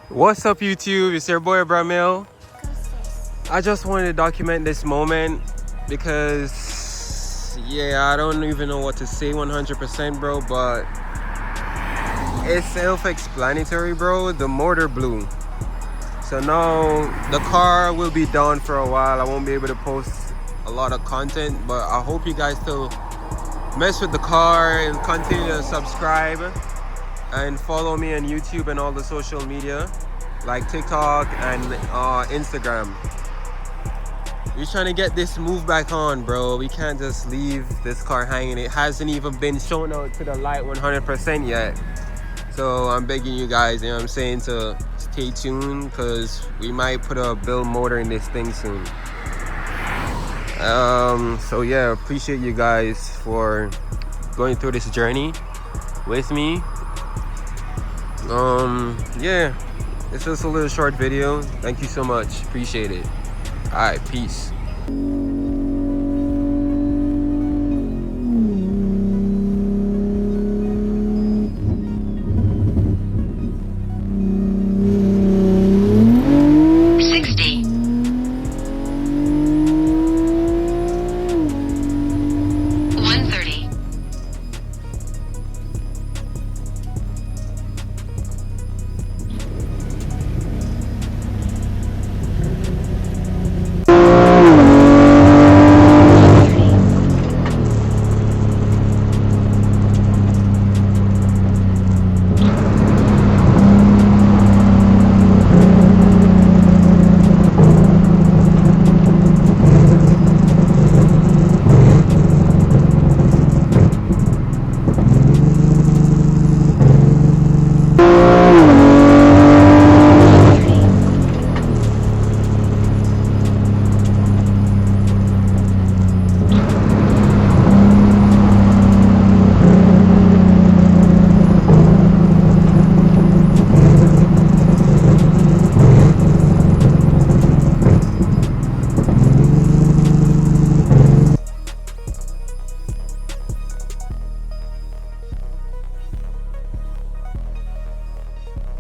What's up, YouTube? It's your boy Bramil. I just wanted to document this moment because, yeah, I don't even know what to say 100%, bro, but it's self-explanatory, bro. The motor blew. So now the car will be down for a while. I won't be able to post a lot of content, but I hope you guys still mess with the car and continue to subscribe and follow me on YouTube and all the social media like TikTok and Instagram. We're trying to get this move back on, bro. We can't just leave this car hanging. It hasn't even been shown out to the light 100% yet. So I'm begging you guys, you know what I'm saying, to stay tuned because we might put a build motor in this thing soon. So yeah, appreciate you guys for going through this journey with me. Yeah, it's just a little short video. Thank you so much, appreciate it. All right, peace.